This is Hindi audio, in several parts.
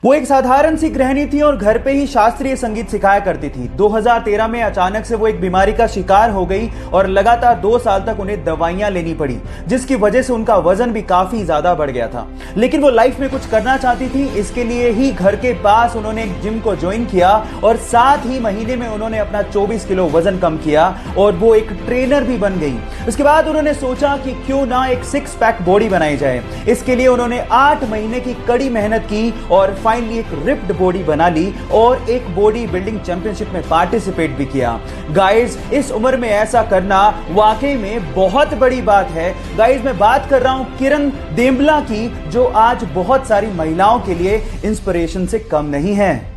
वो एक साधारण सी गृहिणी थी और घर पे ही शास्त्रीय संगीत सिखाया करती थी। 2013 में अचानक से वो एक बीमारी का शिकार हो गई और लगातार 2 साल तक उन्हें दवाइयां लेनी पड़ी, जिसकी वजह से उनका वजन भी काफी ज्यादा बढ़ गया था। लेकिन वो लाइफ में कुछ करना चाहती थी, इसके लिए ही घर के पास उन्होंने एक जिम को ज्वाइन किया और 7 ही महीने में उन्होंने अपना 24 किलो वजन कम किया और वो एक ट्रेनर भी बन गई। उसके बाद उन्होंने सोचा कि क्यों ना एक 6 पैक बॉडी बनाई जाए। इसके लिए उन्होंने 8 महीने की कड़ी मेहनत की और फाइनली एक रिप्ड बॉडी बना ली और एक बॉडी बिल्डिंग चैंपियनशिप में पार्टिसिपेट भी किया। गाइस, इस उम्र में ऐसा करना वाकई में बहुत बड़ी बात है। गाइस, मैं बात कर रहा हूं किरण देम्बला की, जो आज बहुत सारी महिलाओं के लिए इंस्पिरेशन से कम नहीं है।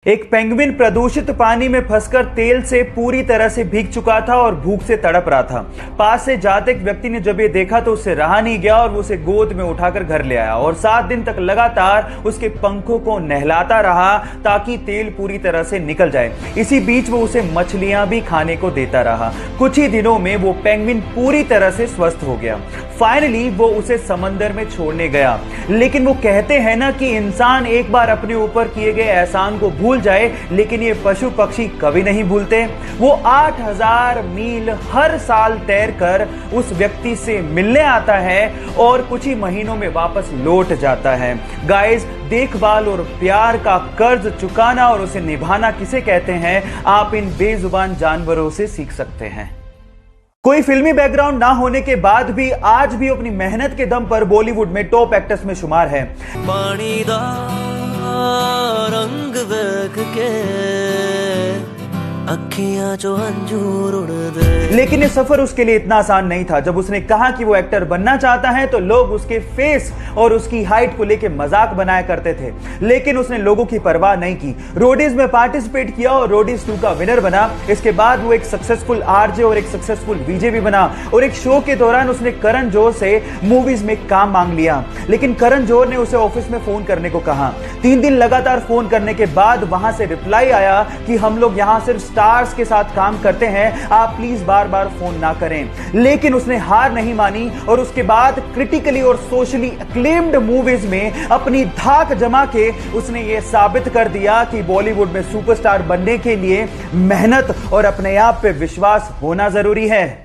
एक पेंगुइन प्रदूषित पानी में फंसकर तेल से पूरी तरह से भीग चुका था और भूख से तड़प रहा था। पास से जाते एक व्यक्ति ने जब ये देखा तो उससे रहा नहीं गया और वो उसे गोद में उठाकर घर ले आया और 7 दिन तक लगातार उसके पंखों को नहलाता रहा ताकि तेल पूरी तरह से निकल जाए। इसी बीच वो उसे मछलियां भी खाने को देता रहा। कुछ ही दिनों में वो पेंगुइन पूरी तरह से स्वस्थ हो गया। फाइनली वो उसे समंदर में छोड़ने गया। लेकिन वो कहते हैं ना कि इंसान एक बार अपने ऊपर किए गए एहसान को भूल जाए, लेकिन ये पशु पक्षी कभी नहीं भूलते। वो 8000 मील हर साल तैरकर उस व्यक्ति से मिलने आता है और कुछ ही महीनों में वापस लौट जाता है। गाइस, देखभाल और प्यार का कर्ज चुकाना और उसे निभाना किसे कहते हैं, आप इन बेजुबान जानवरों से सीख सकते हैं। कोई फिल्मी बैकग्राउंड ना होने के बाद भी आज भी अपनी मेहनत के दम पर बॉलीवुड में टॉप एक्टर्स में शुमार है। पानी दा रंग देख के अखियां जो अंजूर उड़ दे। लेकिन ये सफर उसके लिए इतना आसान नहीं था। जब उसने कहा कि वो एक्टर बनना चाहता है तो लोग उसके फेस और उसकी हाइट को लेकर मजाक बनाया करते थे, लेकिन उसने लोगों की परवाह नहीं की। रोडीज में पार्टिसिपेट किया और रोडीज 2 का विनर बना। इसके बाद वो एक सक्सेसफुल आरजे और एक सक्सेसफुल वीजे भी बना और एक शो के दौरान उसने करण जौहर से मूवीज में काम मांग लिया, लेकिन करण जौहर ने उसे ऑफिस में फोन करने को कहा। 3 दिन लगातार फोन करने के बाद वहां से रिप्लाई आया कि हम लोग यहां सिर्फ स्टार्स के साथ काम करते हैं, आप प्लीज बार बार फोन ना करें। लेकिन उसने हार नहीं मानी और उसके बाद क्रिटिकली और सोशली एक्लेम्ड मूवीज में अपनी धाक जमा के उसने यह साबित कर दिया कि बॉलीवुड में सुपरस्टार बनने के लिए मेहनत और अपने आप पे विश्वास होना जरूरी है।